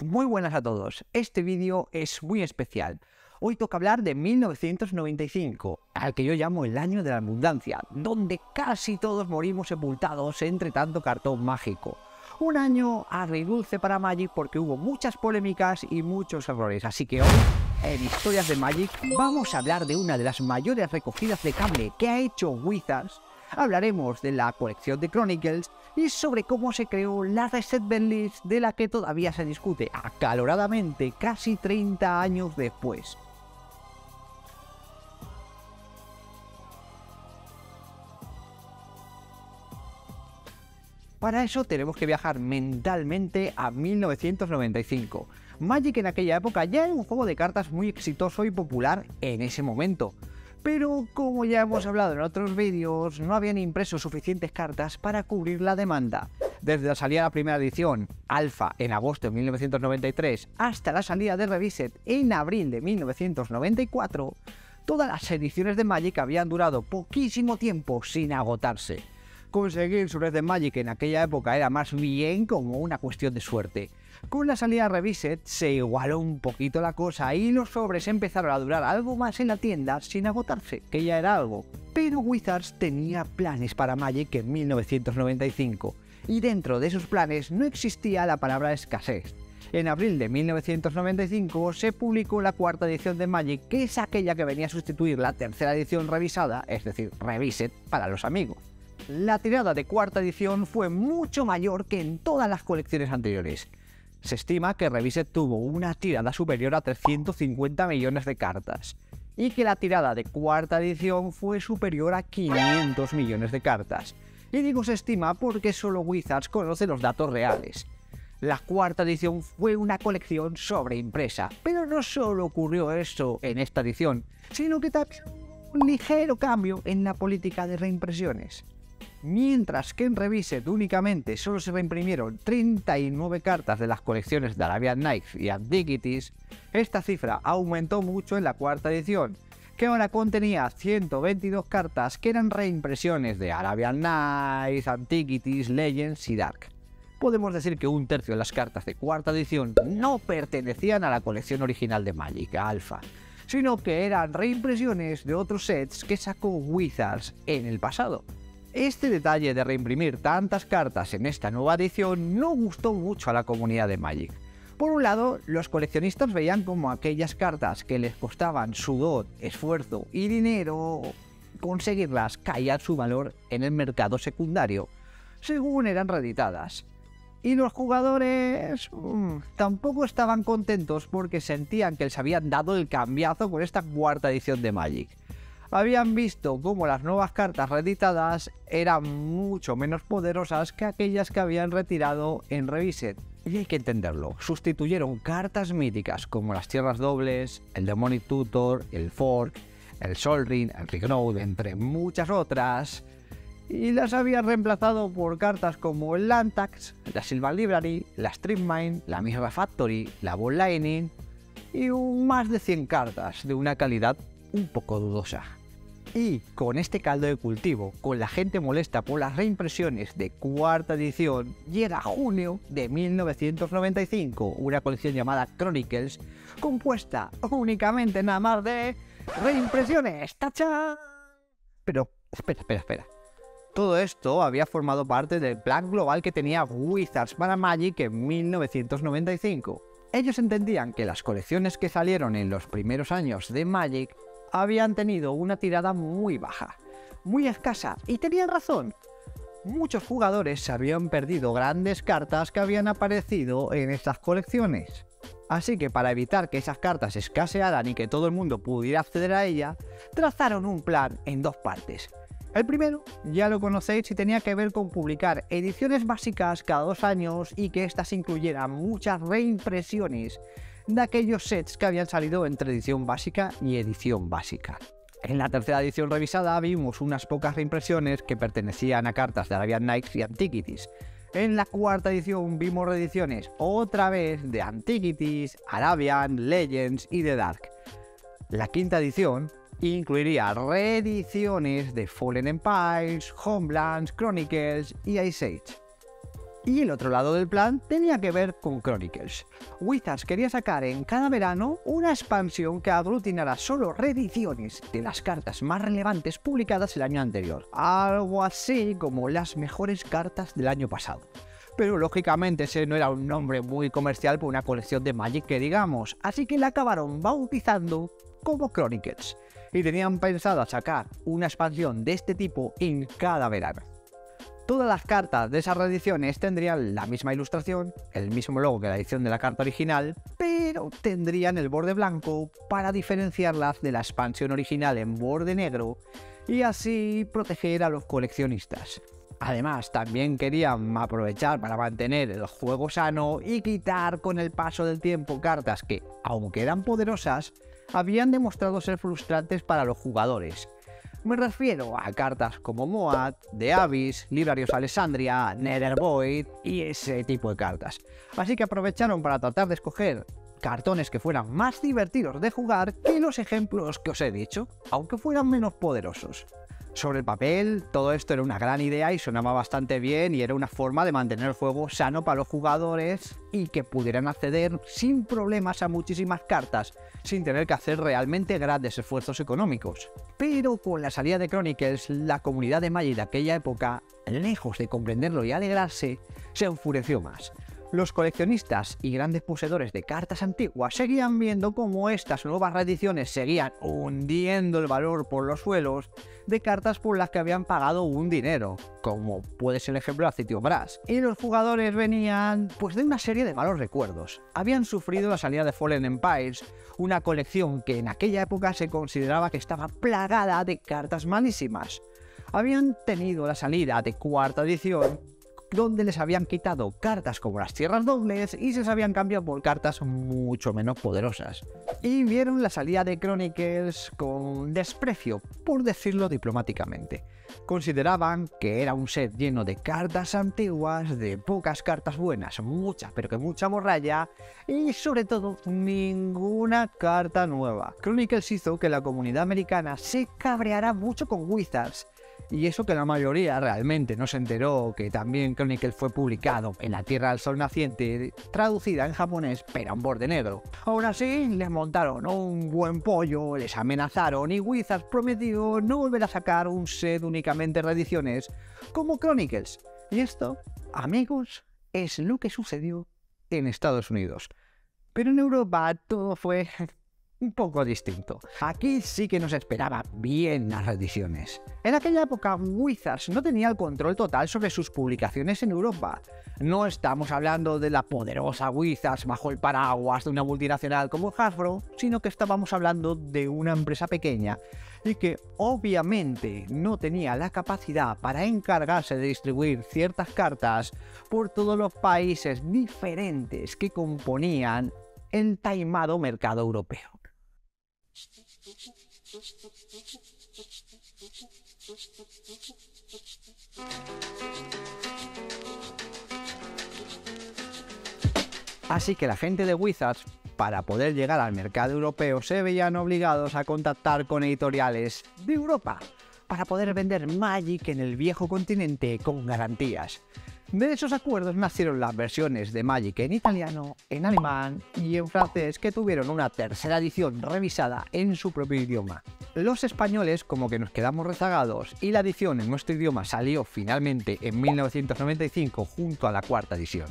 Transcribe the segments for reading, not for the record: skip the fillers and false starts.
Muy buenas a todos, este vídeo es muy especial. Hoy toca hablar de 1995, al que yo llamo el año de la abundancia, donde casi todos morimos sepultados entre tanto cartón mágico. Un año agridulce para Magic porque hubo muchas polémicas y muchos errores, así que hoy, en Historias de Magic, vamos a hablar de una de las mayores recogidas de cable que ha hecho Wizards. Hablaremos de la colección de Chronicles y sobre cómo se creó la Reset List, de la que todavía se discute acaloradamente casi 30 años después. Para eso tenemos que viajar mentalmente a 1995. Magic en aquella época ya era un juego de cartas muy exitoso y popular en ese momento. Pero como ya hemos hablado en otros vídeos, no habían impreso suficientes cartas para cubrir la demanda. Desde la salida de la primera edición, Alpha, en agosto de 1993, hasta la salida de Reviset en abril de 1994, todas las ediciones de Magic habían durado poquísimo tiempo sin agotarse. Conseguir su red de Magic en aquella época era más bien como una cuestión de suerte. Con la salida de Reviset se igualó un poquito la cosa y los sobres empezaron a durar algo más en la tienda sin agotarse, que ya era algo. Pero Wizards tenía planes para Magic en 1995 y dentro de esos planes no existía la palabra escasez. En abril de 1995 se publicó la cuarta edición de Magic, que es aquella que venía a sustituir la tercera edición revisada, es decir, Reviset para los amigos. La tirada de cuarta edición fue mucho mayor que en todas las colecciones anteriores. Se estima que Reviset tuvo una tirada superior a 350 millones de cartas, y que la tirada de cuarta edición fue superior a 500 millones de cartas. Y digo se estima porque solo Wizards conoce los datos reales. La cuarta edición fue una colección sobreimpresa, pero no solo ocurrió eso en esta edición, sino que también hubo un ligero cambio en la política de reimpresiones. Mientras que en Reviset únicamente solo se reimprimieron 39 cartas de las colecciones de Arabian Nights y Antiquities, esta cifra aumentó mucho en la cuarta edición, que ahora contenía 122 cartas que eran reimpresiones de Arabian Nights, Antiquities, Legends y Dark. Podemos decir que un tercio de las cartas de cuarta edición no pertenecían a la colección original de Magic, Alpha, sino que eran reimpresiones de otros sets que sacó Wizards en el pasado. Este detalle de reimprimir tantas cartas en esta nueva edición no gustó mucho a la comunidad de Magic. Por un lado, los coleccionistas veían como aquellas cartas que les costaban sudor, esfuerzo y dinero conseguirlas caían su valor en el mercado secundario, según eran reeditadas. Y los jugadores tampoco estaban contentos porque sentían que les habían dado el cambiazo con esta cuarta edición de Magic. Habían visto cómo las nuevas cartas reeditadas eran mucho menos poderosas que aquellas que habían retirado en Reviset. Y hay que entenderlo, sustituyeron cartas míticas como las Tierras Dobles, el Demonic Tutor, el Fork, el Sol Ring, el Regnode, entre muchas otras, y las habían reemplazado por cartas como el Lantax, la Sylvan Library, la Streamline, la Mirror Factory, la Ball Lightning y más de 100 cartas de una calidad un poco dudosa. Y con este caldo de cultivo, con la gente molesta por las reimpresiones de cuarta edición, llega junio de 1995, una colección llamada Chronicles, compuesta únicamente nada más de reimpresiones. ¡Tachán! Pero, espera. Todo esto había formado parte del plan global que tenía Wizards para Magic en 1995. Ellos entendían que las colecciones que salieron en los primeros años de Magic habían tenido una tirada muy baja, muy escasa, y tenían razón. Muchos jugadores se habían perdido grandes cartas que habían aparecido en estas colecciones. Así que para evitar que esas cartas escasearan y que todo el mundo pudiera acceder a ella, trazaron un plan en dos partes. El primero, ya lo conocéis, y tenía que ver con publicar ediciones básicas cada 2 años y que éstas incluyeran muchas reimpresiones de aquellos sets que habían salido entre edición básica y edición básica. En la tercera edición revisada vimos unas pocas reimpresiones que pertenecían a cartas de Arabian Nights y Antiquities. En la cuarta edición vimos reediciones otra vez de Antiquities, Arabian, Legends y de Dark. La quinta edición incluiría reediciones de Fallen Empires, Homelands, Chronicles y Ice Age. Y el otro lado del plan tenía que ver con Chronicles. Wizards quería sacar en cada verano una expansión que aglutinara solo reediciones de las cartas más relevantes publicadas el año anterior. Algo así como las mejores cartas del año pasado. Pero lógicamente ese no era un nombre muy comercial para una colección de Magic que digamos, así que la acabaron bautizando como Chronicles. Y tenían pensado sacar una expansión de este tipo en cada verano. Todas las cartas de esas reediciones tendrían la misma ilustración, el mismo logo que la edición de la carta original, pero tendrían el borde blanco para diferenciarlas de la expansión original en borde negro y así proteger a los coleccionistas. Además, también querían aprovechar para mantener el juego sano y quitar con el paso del tiempo cartas que, aunque eran poderosas, habían demostrado ser frustrantes para los jugadores. Me refiero a cartas como Moat, The Abyss, Librarios Alessandria, Nethervoid y ese tipo de cartas. Así que aprovecharon para tratar de escoger cartones que fueran más divertidos de jugar que los ejemplos que os he dicho, aunque fueran menos poderosos. Sobre el papel, todo esto era una gran idea y sonaba bastante bien y era una forma de mantener el juego sano para los jugadores y que pudieran acceder sin problemas a muchísimas cartas, sin tener que hacer realmente grandes esfuerzos económicos. Pero con la salida de Chronicles, la comunidad de Magic de aquella época, lejos de comprenderlo y alegrarse, se enfureció más. Los coleccionistas y grandes poseedores de cartas antiguas seguían viendo cómo estas nuevas reediciones seguían hundiendo el valor por los suelos de cartas por las que habían pagado un dinero, como puede ser el ejemplo de City of Brass. Y los jugadores venían pues de una serie de malos recuerdos. Habían sufrido la salida de Fallen Empires, una colección que en aquella época se consideraba que estaba plagada de cartas malísimas. Habían tenido la salida de cuarta edición, donde les habían quitado cartas como las tierras dobles y se les habían cambiado por cartas mucho menos poderosas. Y vieron la salida de Chronicles con desprecio, por decirlo diplomáticamente. Consideraban que era un set lleno de cartas antiguas, de pocas cartas buenas, mucha pero que mucha morralla y sobre todo ninguna carta nueva. Chronicles hizo que la comunidad americana se cabreara mucho con Wizards. Y eso que la mayoría realmente no se enteró que también Chronicles fue publicado en la Tierra del Sol Naciente, traducida en japonés pero en borde negro. Aún así, les montaron un buen pollo, les amenazaron y Wizards prometió no volver a sacar un set únicamente reediciones como Chronicles. Y esto, amigos, es lo que sucedió en Estados Unidos. Pero en Europa todo fue un poco distinto. Aquí sí que nos esperaba bien las reediciones. En aquella época Wizards no tenía el control total sobre sus publicaciones en Europa. No estamos hablando de la poderosa Wizards bajo el paraguas de una multinacional como Hasbro, sino que estábamos hablando de una empresa pequeña y que obviamente no tenía la capacidad para encargarse de distribuir ciertas cartas por todos los países diferentes que componían el taimado mercado europeo. Así que la gente de Wizards, para poder llegar al mercado europeo, se veían obligados a contactar con editoriales de Europa para poder vender Magic en el viejo continente con garantías. De esos acuerdos nacieron las versiones de Magic en italiano, en alemán y en francés que tuvieron una tercera edición revisada en su propio idioma. Los españoles como que nos quedamos rezagados y la edición en nuestro idioma salió finalmente en 1995 junto a la cuarta edición.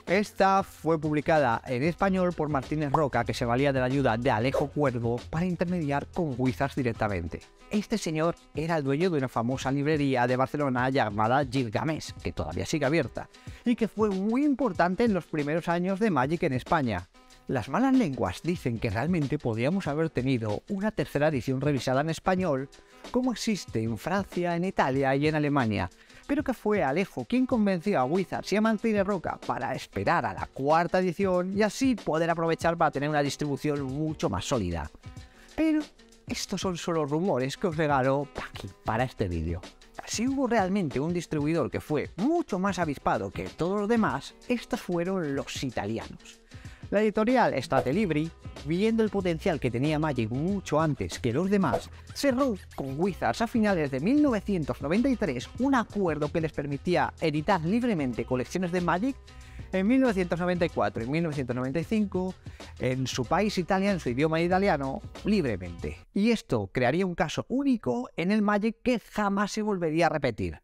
Esta fue publicada en español por Martínez Roca, que se valía de la ayuda de Alejo Cuervo para intermediar con Wizards directamente. Este señor era el dueño de una famosa librería de Barcelona llamada Gilgamesh, que todavía sigue abierta, y que fue muy importante en los primeros años de Magic en España. Las malas lenguas dicen que realmente podríamos haber tenido una tercera edición revisada en español, como existe en Francia, en Italia y en Alemania, pero que fue Alejo quien convenció a Wizards y a Martínez Roca para esperar a la cuarta edición y así poder aprovechar para tener una distribución mucho más sólida. Pero estos son solo rumores que os regalo aquí para este vídeo. Si hubo realmente un distribuidor que fue mucho más avispado que todos los demás, estos fueron los italianos. La editorial State Libri, viendo el potencial que tenía Magic mucho antes que los demás, cerró con Wizards a finales de 1993 un acuerdo que les permitía editar libremente colecciones de Magic en 1994 y 1995 en su país Italia, en su idioma italiano, libremente. Y esto crearía un caso único en el Magic que jamás se volvería a repetir.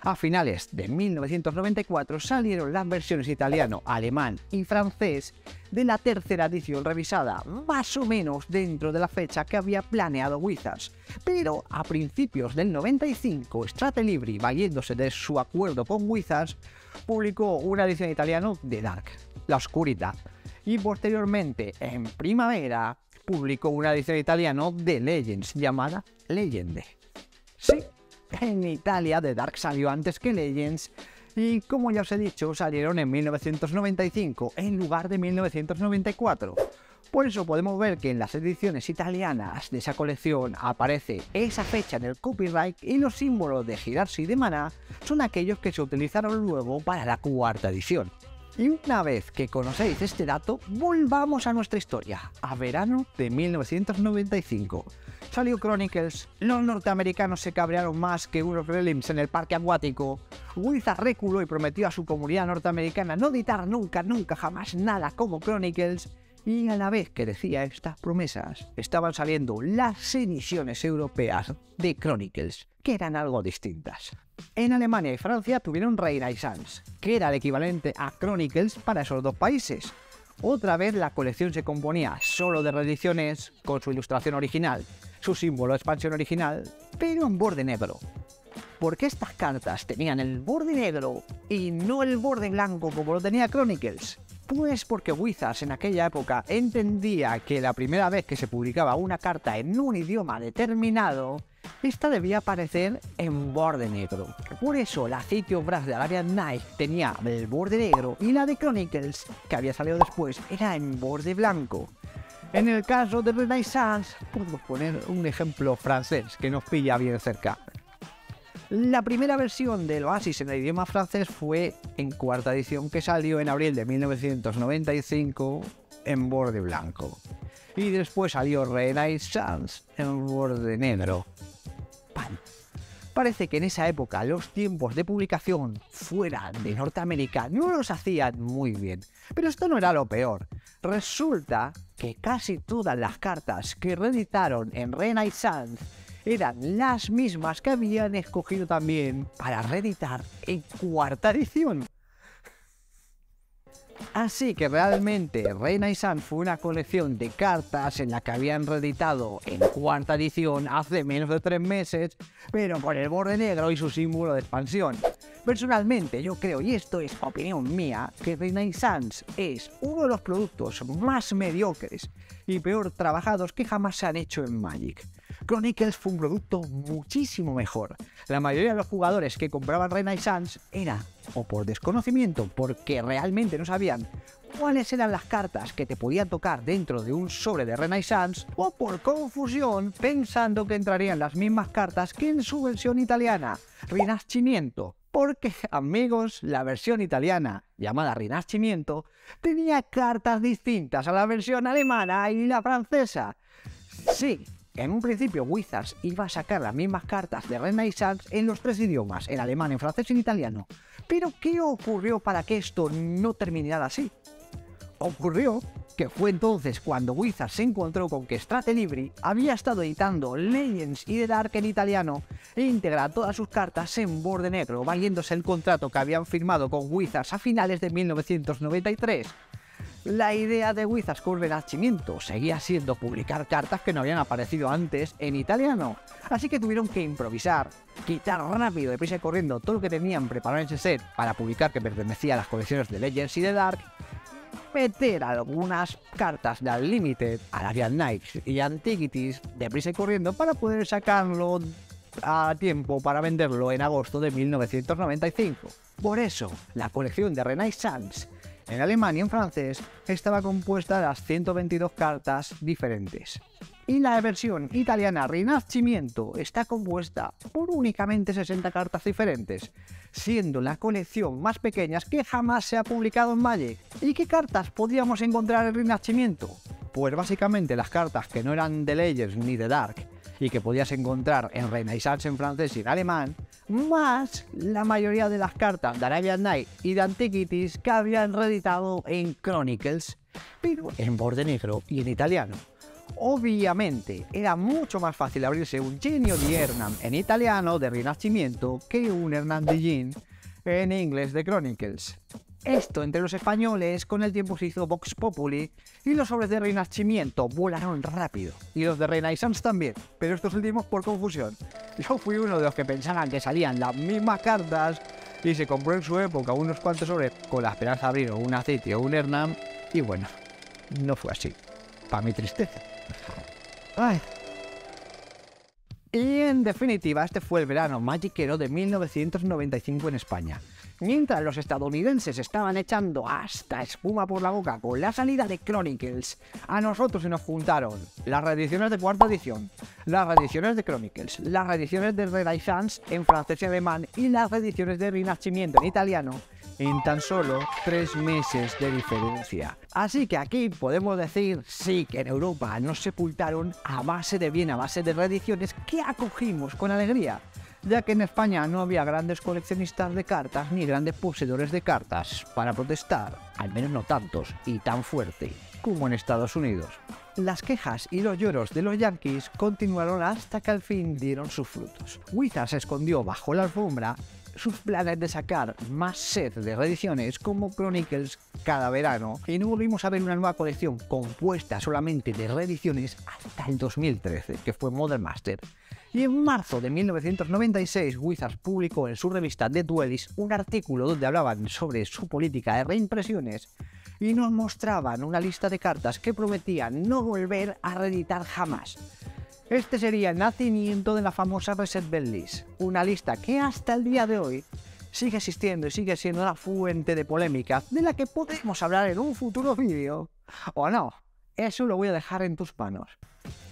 A finales de 1994 salieron las versiones italiano, alemán y francés de la tercera edición revisada, más o menos dentro de la fecha que había planeado Wizards. Pero a principios del 95, Stratelibri, valiéndose de su acuerdo con Wizards, publicó una edición italiano de Dark, La Oscuridad, y posteriormente, en primavera, publicó una edición italiano de Legends llamada Legende. Sí, en Italia The Dark salió antes que Legends y, como ya os he dicho, salieron en 1995 en lugar de 1994. Por eso podemos ver que en las ediciones italianas de esa colección aparece esa fecha en el copyright y los símbolos de Girarsi y de Maná son aquellos que se utilizaron luego para la cuarta edición. Y una vez que conocéis este dato, volvamos a nuestra historia, a verano de 1995. Salió Chronicles, los norteamericanos se cabrearon más que unos gremlins en el parque acuático, Wizards reculó y prometió a su comunidad norteamericana no editar nunca jamás nada como Chronicles, y a la vez que decía estas promesas, estaban saliendo las ediciones europeas de Chronicles, que eran algo distintas. En Alemania y Francia tuvieron Renaissance, que era el equivalente a Chronicles para esos dos países. Otra vez la colección se componía solo de reediciones con su ilustración original, su símbolo de expansión original, pero en borde negro. ¿Por qué estas cartas tenían el borde negro y no el borde blanco como lo tenía Chronicles? Pues porque Wizards en aquella época entendía que la primera vez que se publicaba una carta en un idioma determinado, esta debía aparecer en borde negro. Por eso la City of Brass de Arabian Night tenía el borde negro y la de Chronicles, que había salido después, era en borde blanco. En el caso de Renaissance, podemos poner un ejemplo francés que nos pilla bien cerca. La primera versión del Oasis en el idioma francés fue en cuarta edición, que salió en abril de 1995 en borde blanco. Y después salió Renaissance en borde negro. ¡Pam! Parece que en esa época los tiempos de publicación fuera de Norteamérica no los hacían muy bien. Pero esto no era lo peor. Resulta que casi todas las cartas que reeditaron en Renaissance eran las mismas que habían escogido también para reeditar en cuarta edición. Así que realmente Renaissance fue una colección de cartas en la que habían reeditado en cuarta edición hace menos de 3 meses, pero con el borde negro y su símbolo de expansión. Personalmente yo creo, y esto es opinión mía, que Renaissance es uno de los productos más mediocres y peor trabajados que jamás se han hecho en Magic. Chronicles fue un producto muchísimo mejor. La mayoría de los jugadores que compraban Renaissance era o por desconocimiento, porque realmente no sabían cuáles eran las cartas que te podían tocar dentro de un sobre de Renaissance, o por confusión, pensando que entrarían las mismas cartas que en su versión italiana, Rinascimento. Porque, amigos, la versión italiana, llamada Rinascimento, tenía cartas distintas a la versión alemana y la francesa. Sí, en un principio Wizards iba a sacar las mismas cartas de Renaissance en los 3 idiomas, en alemán, en francés y en italiano. Pero ¿qué ocurrió para que esto no terminara así? Ocurrió que fue entonces cuando Wizards se encontró con que Stratelibri había estado editando Legends y The Dark en italiano e integra todas sus cartas en borde negro, valiéndose el contrato que habían firmado con Wizards a finales de 1993. La idea de Wizards con Renacimiento seguía siendo publicar cartas que no habían aparecido antes en italiano, así que tuvieron que improvisar, quitar rápido, deprisa y corriendo todo lo que tenían preparado en ese set para publicar que pertenecía a las colecciones de Legends y de Dark, meter algunas cartas de Unlimited, Arabian Nights y Antiquities deprisa y corriendo para poder sacarlo a tiempo para venderlo en agosto de 1995. Por eso, la colección de Renaissance en alemán y en francés estaba compuesta de las 122 cartas diferentes. Y la versión italiana Rinascimento está compuesta por únicamente 60 cartas diferentes, siendo la colección más pequeña que jamás se ha publicado en Magic. ¿Y qué cartas podíamos encontrar en Rinascimento? Pues básicamente las cartas que no eran de Legends ni de Dark y que podías encontrar en Renaissance en francés y en alemán, más la mayoría de las cartas de Arabian Night y de Antiquities que habían reeditado en Chronicles, pero en borde negro y en italiano. Obviamente, era mucho más fácil abrirse un Genio di Hernán en italiano de Renacimiento que un Hernán de Jean en inglés de Chronicles. Esto entre los españoles con el tiempo se hizo Vox Populi y los sobres de Renacimiento volaron rápido. Y los de Renaissance también, pero estos últimos por confusión. Yo fui uno de los que pensaban que salían las mismas cartas y se compró en su época unos cuantos sobres con la esperanza de abrir un Aciti o un Hernán y bueno, no fue así. Para mi tristeza. Ay. Y en definitiva, este fue el verano magiquero de 1995 en España. Mientras los estadounidenses estaban echando hasta espuma por la boca con la salida de Chronicles, a nosotros se nos juntaron las reediciones de cuarta edición, las reediciones de Chronicles, las reediciones de Renaissance en francés y alemán y las reediciones de Renacimiento en italiano, en tan solo 3 meses de diferencia. Así que aquí podemos decir sí que en Europa nos sepultaron a base de bien, a base de reediciones que acogimos con alegría, ya que en España no había grandes coleccionistas de cartas ni grandes poseedores de cartas para protestar, al menos no tantos y tan fuerte como en Estados Unidos. Las quejas y los lloros de los yankees continuaron hasta que al fin dieron sus frutos. Wizards se escondió bajo la alfombra sus planes de sacar más sets de reediciones como Chronicles cada verano y no volvimos a ver una nueva colección compuesta solamente de reediciones hasta el 2013, que fue Modern Master. Y en marzo de 1996 Wizards publicó en su revista The Duelist un artículo donde hablaban sobre su política de reimpresiones y nos mostraban una lista de cartas que prometían no volver a reeditar jamás. Este sería el nacimiento de la famosa Reset List, una lista que hasta el día de hoy sigue existiendo y sigue siendo una fuente de polémica de la que podemos hablar en un futuro vídeo. ¿O no? Eso lo voy a dejar en tus manos.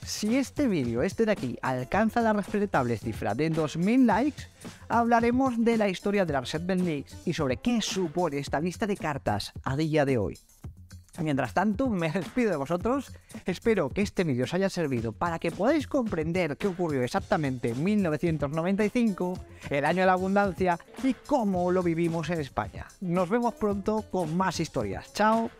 Si este vídeo, este de aquí, alcanza la respetable cifra de 2000 likes, hablaremos de la historia de la Reset List y sobre qué supone esta lista de cartas a día de hoy. Mientras tanto, me despido de vosotros, espero que este vídeo os haya servido para que podáis comprender qué ocurrió exactamente en 1995, el año de la abundancia y cómo lo vivimos en España. Nos vemos pronto con más historias. ¡Chao!